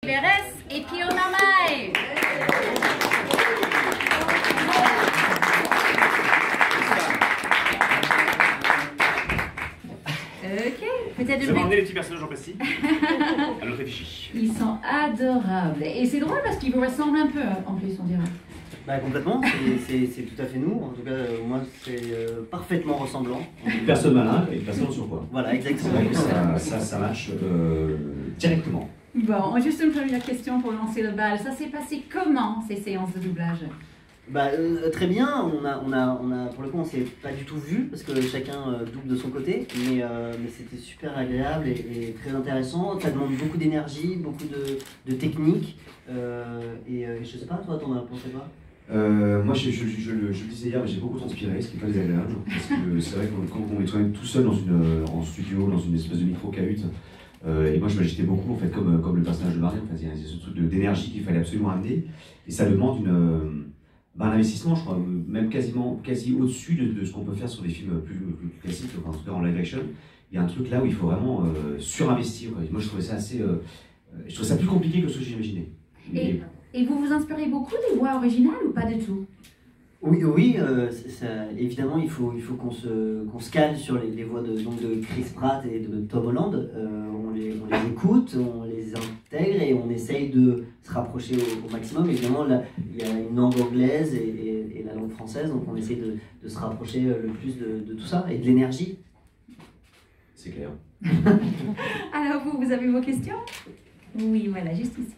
Pérez et Pio Marmaille. Ok, peut-être... Je vais emmener les petits personnages en plastique à notre effigie. Ils sont adorables. Et c'est drôle parce qu'ils vous ressemblent un peu, en plus, on dirait. Bah, complètement, c'est tout à fait nous. En tout cas, moi, c'est parfaitement ressemblant. Une personne malin et une personne en surpoids. Voilà, exactement. Ça marche directement. Bon, juste une première question pour lancer le bal. Ça s'est passé comment, ces séances de doublage? Bah, très bien, on a, pour le coup, on s'est pas du tout vu parce que chacun double de son côté, mais c'était super agréable et très intéressant. Ça demande beaucoup d'énergie, beaucoup de technique. Je sais pas, toi, t'en as pensé quoi? Moi, je le disais hier, mais j'ai beaucoup transpiré, ce qui n'est pas désagréable. Parce que c'est vrai que quand on est quand même tout seul en studio, dans une espèce de micro-cahute, et moi je m'agitais beaucoup, en fait, comme le personnage de Marianne. Il y a ce truc d'énergie qu'il fallait absolument amener, et ça demande un investissement, je crois, même quasi au-dessus de ce qu'on peut faire sur des films plus classiques, enfin, en tout cas en live action. Il y a un truc là où il faut vraiment surinvestir. Moi, je trouvais ça je trouvais ça plus compliqué que ce que j'imaginais. Et vous vous inspirez beaucoup des voix originales ou pas du tout? Oui, évidemment, il faut qu'on se cale sur les voix de Chris Pratt et de Tom Holland. On les écoute, on les intègre et on essaye de se rapprocher au maximum. Évidemment, là, il y a une langue anglaise et la langue française, donc on essaye de se rapprocher le plus de tout ça et de l'énergie. C'est clair. Alors vous avez vos questions? Oui, voilà, juste ici.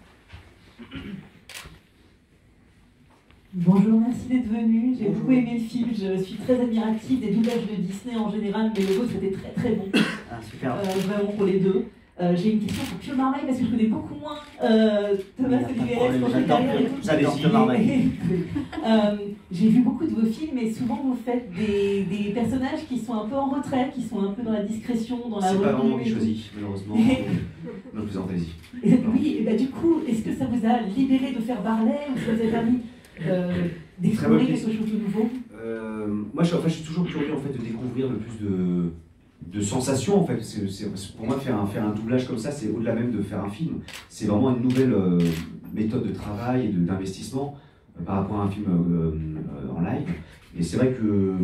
Bonjour, merci d'être venu. J'ai beaucoup aimé le film. Je suis très admirative des doublages de Disney en général, mais le vôtre c'était très très bon. Ah, super. Vraiment pour les deux. J'ai une question pour Pio Marmaille parce que je connais beaucoup moins Thomas Oliveres quand j'adore Pio Marmaille. J'ai vu beaucoup de vos films et souvent vous faites des personnages qui sont un peu en retrait, qui sont un peu dans la discrétion, dans la retenue. C'est pas vraiment qui choisit, malheureusement. Non, plus en fantaisie. Oui, et bah, du coup, est-ce que ça vous a libéré de faire Barlet ou ça vous a permis d'explorer quelque chose de nouveau? Moi, je suis toujours curieux en fait de découvrir le plus de sensations en fait. Pour moi, faire un doublage comme ça, c'est au-delà même de faire un film. C'est vraiment une nouvelle méthode de travail et d'investissement par rapport à un film en live. Et c'est vrai que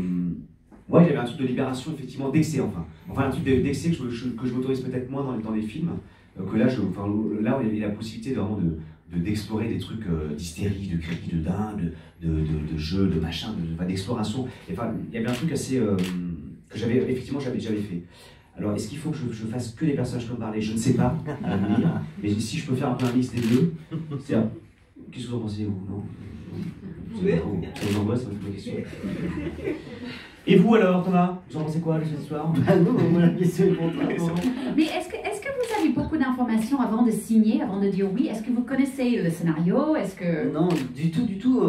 moi, il y avait un truc de libération effectivement d'excès, enfin un truc d'excès que je m'autorise peut-être moins dans les films. Que là, là, il y a la possibilité vraiment d'explorer des trucs d'hystérie, de cris, de dingue, de jeux, de machin, d'exploration. Enfin, il y avait un truc assez que j'avais fait. Alors, est-ce qu'il faut que je fasse que des personnages comme Barlet? Je ne sais pas, à venir. Mais si je peux faire un peu un mix des deux, c'est-à-dire, qu'est-ce que vous en pensez, vous? Non, ça vous angoisse, c'est une question. Et vous alors, Thomas, vous en pensez quoi de cette histoire? Non, moi la question est pour toi. Mais est-ce que vous avez beaucoup d'informations avant de signer, avant de dire oui? Est-ce que vous connaissez le scénario? Non, du tout.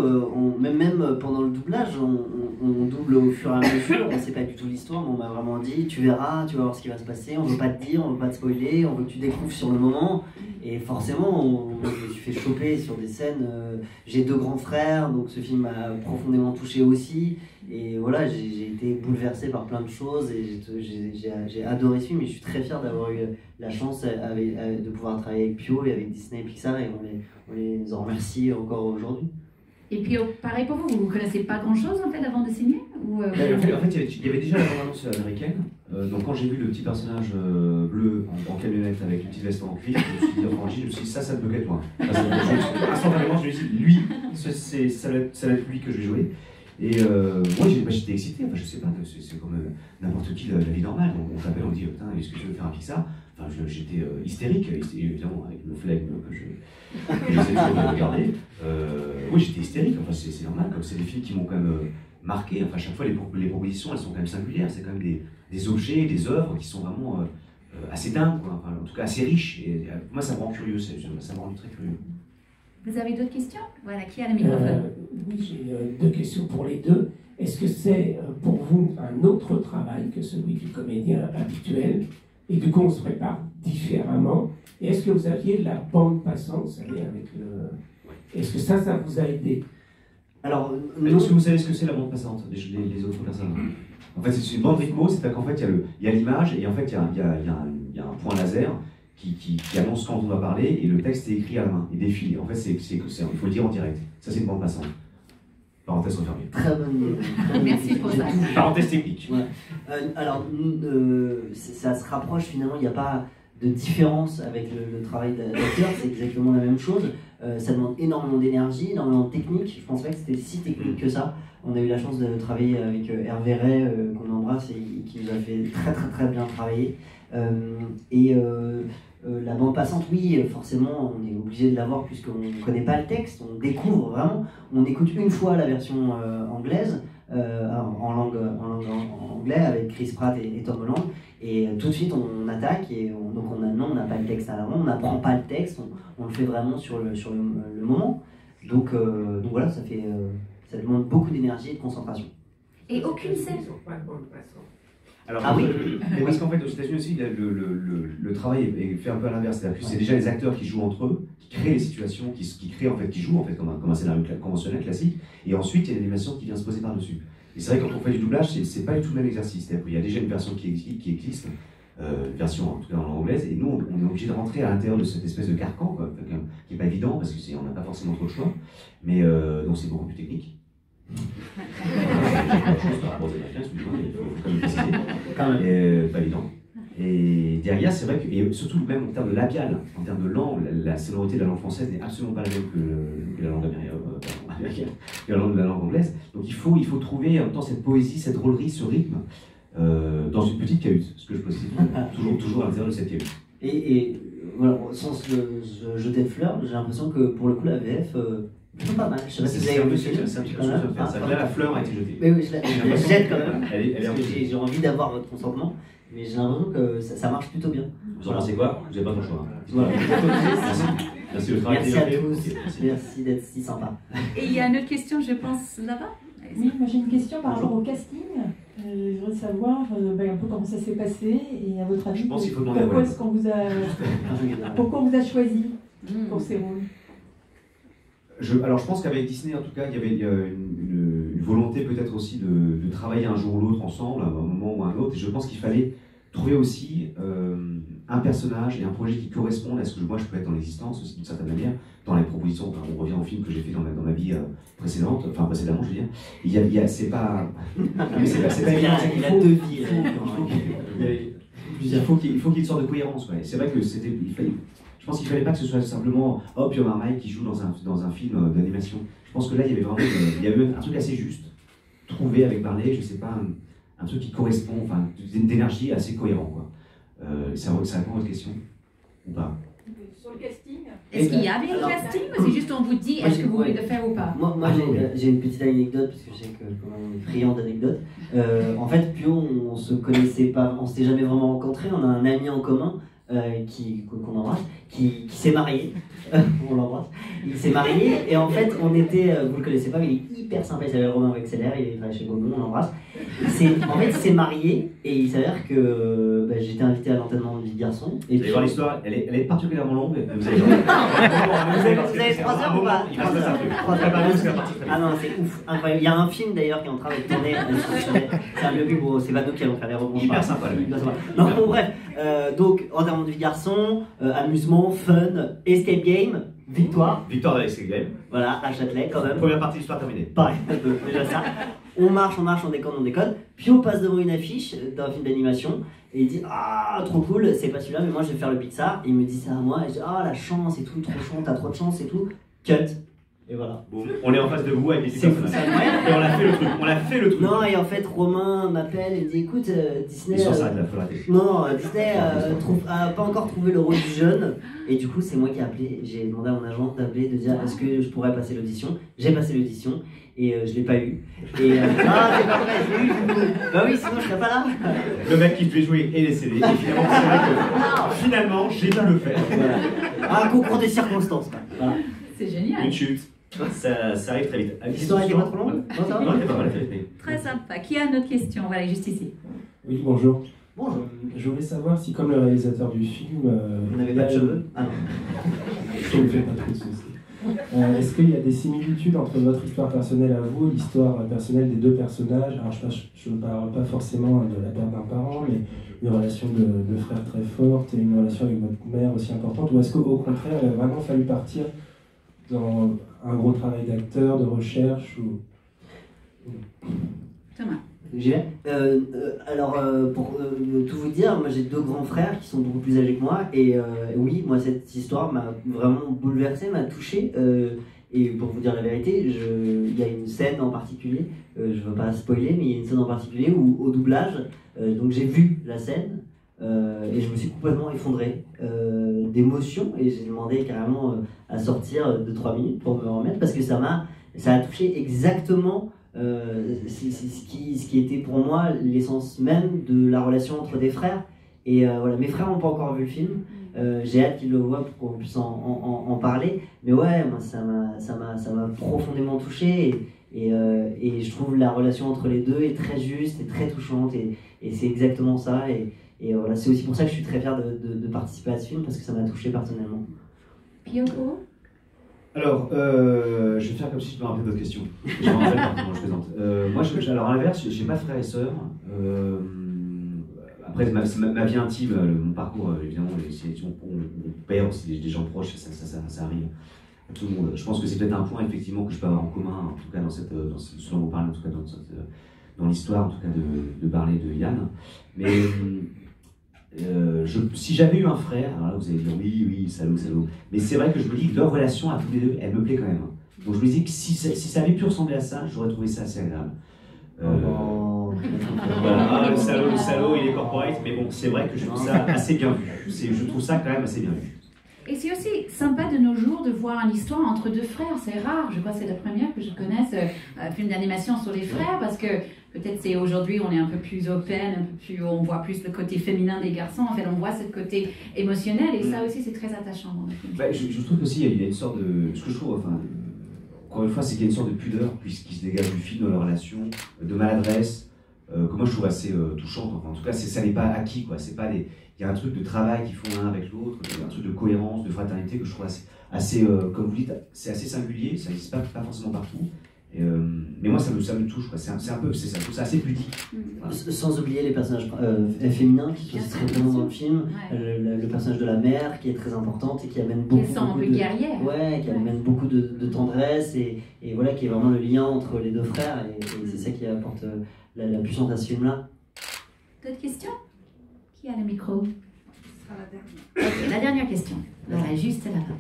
Même pendant le doublage, on double au fur et à mesure. On ne sait pas du tout l'histoire, mais on m'a vraiment dit tu verras, tu vas voir ce qui va se passer. On ne veut pas te dire, on ne veut pas te spoiler, on veut que tu découvres sur le moment. Et forcément, je me suis fait choper sur des scènes. J'ai 2 grands frères, donc ce film m'a profondément touché aussi. Et voilà, j'ai été bouleversé par plein de choses et j'ai adoré ce film. Et je suis très fier d'avoir eu la chance de pouvoir travailler avec Pio et avec Disney et Pixar. Et on les en remercie encore aujourd'hui. Et puis, pareil pour vous, vous ne connaissez pas grand-chose en fait avant de signer ou, En fait, il y avait déjà la bande-annonce américaine. Donc quand j'ai vu le petit personnage bleu en camionnette avec une petite veste en cuir, je me suis dit, je me suis dit ça me guette moi. Instantanément, je me suis dit, lui, ça va être lui que je vais jouer. Et moi j'étais excité, enfin je sais pas, c'est comme n'importe qui la vie normale. On t'appelle, on dit putain, est-ce que tu veux faire un Pixar? Enfin j'étais hystérique, évidemment avec le flegme que j'essaie de regarder. Oui, j'étais hystérique, enfin c'est normal, comme c'est des films qui m'ont quand même marqué. Enfin à chaque fois les propositions elles sont quand même singulières, c'est quand même des objets, des œuvres qui sont vraiment assez dingues, quoi. Enfin, en tout cas assez riches. Et moi ça me rend curieux, ça me rend très curieux. Vous avez d'autres questions? Voilà, qui a le microphone? Oui, j'ai 2 questions pour les deux. Est-ce que c'est pour vous un autre travail que celui du comédien habituel? Et du coup, on se prépare différemment. Et est-ce que vous aviez la bande passante, vous savez, avec le... Est-ce que ça vous a aidé? Alors, est-ce que vous savez ce que c'est la bande passante, les autres personnes? En fait, c'est une bande rythmo, c'est-à-dire qu'en fait, il y a l'image, et en fait, il y a un point laser qui annonce quand on va parler, et le texte est écrit à la main, et défilé. En fait, il faut le dire en direct. Ça, c'est une bande passante. Parenthèse refermée. Très bonne idée. Merci pour ça. Parenthèse technique. Ouais. Alors, ça se rapproche finalement, il n'y a pas de différence avec le travail d'acteur, c'est exactement la même chose. Ça demande énormément d'énergie, énormément de technique. Je pense pas que c'était si technique que ça. On a eu la chance de travailler avec Hervé Ray, qu'on embrasse et qui nous a fait très bien travailler. La bande passante, oui, forcément, on est obligé de l'avoir puisqu'on ne connaît pas le texte, on découvre vraiment. On écoute une fois la version anglaise, en langue anglais avec Chris Pratt et Tom Holland, et tout de suite on attaque et on n'a pas le texte à l'avant, on n'apprend pas le texte, on le fait vraiment sur le moment. Donc voilà, ça demande beaucoup d'énergie et de concentration. Et aucune scène. Alors, Ah oui. Mais parce qu'en fait, aux États-Unis aussi, le travail est fait un peu à l'inverse. C'est-à-dire que c'est déjà les acteurs qui jouent entre eux, qui créent les situations, qui jouent en fait comme un scénario conventionnel classique, et ensuite il y a une animation qui vient se poser par-dessus. Et c'est vrai que quand on fait du doublage, c'est pas du tout le même exercice. C'est-à-dire qu'il y a déjà une version qui existe, une version en tout cas en langue anglaise, et nous on est obligé de rentrer à l'intérieur de cette espèce de carcan, quoi, qui n'est pas évident parce qu'on n'a pas forcément trop de choix, mais donc c'est beaucoup plus technique. Pas évident. Et derrière, c'est vrai que, et surtout même en termes de labial, en termes de langue, la sonorité de la langue française n'est absolument pas la même que la langue américaine, que la langue anglaise. Donc il faut trouver en même temps cette poésie, cette drôlerie, ce rythme dans une petite cahute, ce que je précise toujours à l'intérieur de cette cahute. Et voilà, sans se jeter de fleurs, j'ai l'impression que pour le coup la VF pas mal. Je sais pas si vous avez vu. C'est un petit peu ce que je veux faire. Ça, là, la fleur a été jetée. Oui, je la jette quand même. Parce que j'ai envie d'avoir votre consentement, mais j'ai l'impression que ça marche plutôt bien. Vous en pensez quoi? Vous n'avez pas trop le choix. Voilà. Merci, le travail Merci à tous. Merci d'être si sympa. Et il y a une autre question, je pense, là-bas. Oui, moi j'ai une question par rapport au casting. Je voudrais savoir un peu comment ça s'est passé et à votre avis, Je pense qu'il faut demander pourquoi est-ce qu'on vous a choisi pour ces rôles? Alors je pense qu'avec Disney, en tout cas, il y avait une volonté peut-être aussi de travailler un jour ou l'autre ensemble, à un moment ou à un autre, et je pense qu'il fallait trouver aussi un personnage et un projet qui correspondent à ce que moi je peux être dans l'existence aussi d'une certaine manière, dans les propositions. Enfin, on revient au film que j'ai fait dans ma vie précédemment, je veux dire. C'est pas évident. Il a deux vies. Il faut qu'il y ait une sorte de cohérence. Ouais. C'est vrai que je pense qu'il ne fallait pas que ce soit simplement Pierre Marmaille qui joue dans un film d'animation. Je pense que là, il y avait un truc assez juste, trouvé avec Barley, je ne sais pas, un truc qui correspond, enfin, d'énergie assez cohérent, quoi. Ça répond à votre question, ou pas? Sur le casting. Est-ce qu'il y avait un casting ou c'est juste on vous dit est-ce que vous voulez le faire ou pas? Moi j'ai une petite anecdote, parce que je sais que on est friand d'anecdotes. En fait, Pio, on se connaissait pas, on s'était jamais vraiment rencontrés. On a un ami en commun qu'on embrasse, qui s'est marié. On l'embrasse. Il s'est marié et en fait, vous le connaissez pas, mais il est hyper sympa. Il s'appelle Romain Wexler, il travaille chez Gaumont, on l'embrasse. En fait, il s'est marié et il s'avère que j'étais invité à l'enterrement de vie de garçon. Et puis, l'histoire, elle est particulièrement longue. Vous avez 3 heures ou pas? Il va se passer un truc. Ah non, c'est ouf, incroyable. Il y a un film d'ailleurs qui est en train d'être tourné. C'est un biopic, c'est pas nous qui allons faire les rebonds. Hyper sympa, le mec. Non, bon, bref. Donc, enterrement de vie de garçon, amusement, fun, escape game, victoire. Victoire de l'Escape Game. Voilà, à Châtelet quand même. Première partie de l'histoire terminée. Pareil, déjà ça. On marche, on déconne. Pio passe devant une affiche d'un film d'animation et il dit ah trop cool, c'est pas celui-là mais moi je vais faire le Pixar. Et il me dit ça à moi et je dis ah la chance et tout, trop chance, t'as trop de chance et tout. Cut. Et voilà. Bon, on est en face de vous avec les C'est fou, personnages. c'est incroyable. Et on a fait le truc. Non et en fait Romain m'appelle et me dit écoute Disney. Sur ça, il faut l'arrêter. Non, Disney a pas encore trouvé le rôle du jeune. Et du coup, c'est moi qui ai appelé. J'ai demandé à mon agent d'appeler, de dire est-ce que je pourrais passer l'audition. J'ai passé l'audition et je l'ai pas eu. Et ah, c'est pas vrai, je l'ai eu. Bah oui, sinon je serais pas là. Le mec qui devait jouer est décédé. Et finalement, c'est vrai que finalement, j'ai pu le faire. Voilà. Un concours des circonstances. Voilà. C'est génial. Une chute. Ça arrive très vite. L'histoire était pas trop longue. Non, ça va. Non, c'est pas mal, fait. Très sympa. Qui a une autre question? Voilà, juste ici. Oui, bonjour. Bonjour. Je voulais savoir si, comme le réalisateur du film... Vous n'avez pas de cheveux? Ah non. Je ne fais pas trop de soucis. Est-ce qu'il y a des similitudes entre votre histoire personnelle à vous et l'histoire personnelle des deux personnages? Alors je ne parle pas forcément de la perte d'un parent, mais une relation de frère très forte et une relation avec votre mère aussi importante, ou est-ce qu'au contraire, il a vraiment fallu partir dans un gros travail d'acteur, de recherche ou... Thomas. J'y vais. Alors, pour tout vous dire, moi j'ai deux grands frères qui sont beaucoup plus âgés que moi, et oui, moi cette histoire m'a vraiment bouleversé, m'a touché, et pour vous dire la vérité, il y a une scène en particulier, je ne veux pas spoiler, mais il y a une scène en particulier où au doublage, donc j'ai vu la scène, et je me suis complètement effondré d'émotion, et j'ai demandé carrément à sortir de 3 minutes pour me remettre, parce que ça a touché exactement ce qui était pour moi l'essence même de la relation entre des frères. Et voilà, mes frères n'ont pas encore vu le film, j'ai hâte qu'ils le voient pour qu'on puisse en parler, mais ouais, moi ça m'a profondément touché, et je trouve la relation entre les deux est très juste et très touchante, et c'est exactement ça, et voilà, c'est aussi pour ça que je suis très fier de participer à ce film, parce que ça m'a touché personnellement. Pioko. Alors, je vais faire comme si je me rappelais de votre question. Je me rappelle pas comment je présente. Moi, alors à l'inverse, j'ai pas de frères et sœurs. Après, ma vie intime, mon parcours, évidemment, mon père, c'est des gens proches, ça arrive à tout le monde. Je pense que c'est peut-être un point, effectivement, que je peux avoir en commun, en tout cas dans ce dont vous parlez, en tout cas dans l'histoire, en tout cas de parler de Yann. Mais si j'avais eu un frère, alors là vous allez dire oui, salaud. Mais c'est vrai que je me dis que leur relation à tous les deux, elle me plaît quand même. Donc je me dis que si ça avait pu ressembler à ça, j'aurais trouvé ça assez agréable. Voilà, le salaud, il est corporate, mais bon, c'est vrai que je trouve ça assez bien vu. Je trouve ça quand même assez bien vu. Et c'est aussi sympa de nos jours de voir une histoire entre deux frères, c'est rare, je crois que c'est la première que je connaisse, un film d'animation sur les frères, parce que peut-être c'est aujourd'hui on est un peu plus open, on voit plus le côté féminin des garçons, en fait on voit ce côté émotionnel, et ça aussi c'est très attachant dans le film. Bah, je trouve aussi qu'il y a une sorte de... Ce que je trouve, enfin, encore une fois, c'est qu'il y a une sorte de pudeur qui se dégage du film dans leur relation, de maladresse, que moi je trouve assez touchante. Enfin, en tout cas, ça n'est pas acquis, quoi. C'est pas des... Il y a un truc de travail qu'ils font l'un avec l'autre, il y a un truc de cohérence, de fraternité que je trouve assez comme vous dites, c'est assez singulier, ça n'existe pas forcément partout. Mais moi ça me touche, quoi. C'est un peu, c'est ça, je trouve ça assez pudique. Voilà. Sans oublier les personnages féminins qui sont très présents dans le film, le personnage de la mère qui est très importante et qui amène beaucoup, qui amène beaucoup de tendresse, et voilà, qui est vraiment le lien entre les deux frères, et c'est ça qui apporte la puissance à ce film-là. D'autres questions? Qui a le micro? Ce sera la dernière. Ok, la dernière question. Voilà, juste là-bas.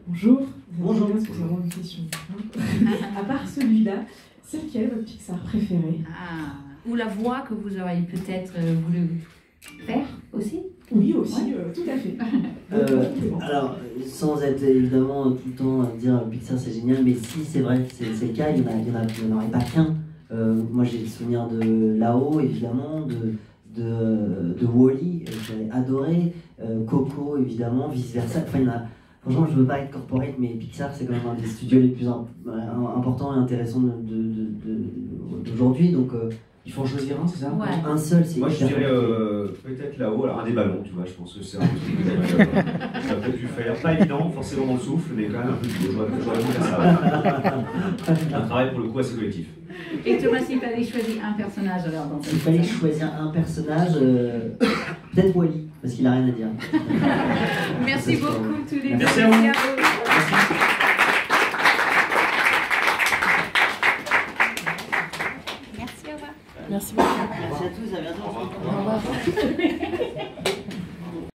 Bonjour. Bonjour. Est-ce que c'est vraiment une question? À part celui-là, c'est lequel est votre Pixar préféré? Ou la voix que vous auriez peut-être voulu faire aussi? Oui, aussi, tout à fait. Alors, sans être évidemment tout le temps à dire Pixar c'est génial, mais si c'est vrai, c'est le cas, il n'y en aurait pas qu'un. Moi j'ai le souvenir de Là-haut, évidemment, de Wall-E, j'avais adoré, Coco, évidemment, vice versa. Enfin, franchement, je ne veux pas être corporate, mais Pixar c'est quand même un des studios les plus importants et intéressants d'aujourd'hui. Donc, il faut en choisir un, c'est ça? Ouais. Un seul, c'est... Moi je dirais peut-être Là-haut, alors un des ballons, tu vois, je pense que c'est un truc que j'aurais peut-être pu faire. Pas évident, forcément dans le souffle, mais quand même un peu plus beau. J'aurais pu faire ça. Un travail pour le coup assez collectif. Et Thomas, s'il fallait choisir un personnage alors dans cette S'il fallait choisir un personnage, peut-être Wall-E, parce qu'il n'a rien à dire. Merci beaucoup tous les deux. Merci à vous. Merci, au revoir. Merci beaucoup. Merci à tous, à bientôt. Au revoir.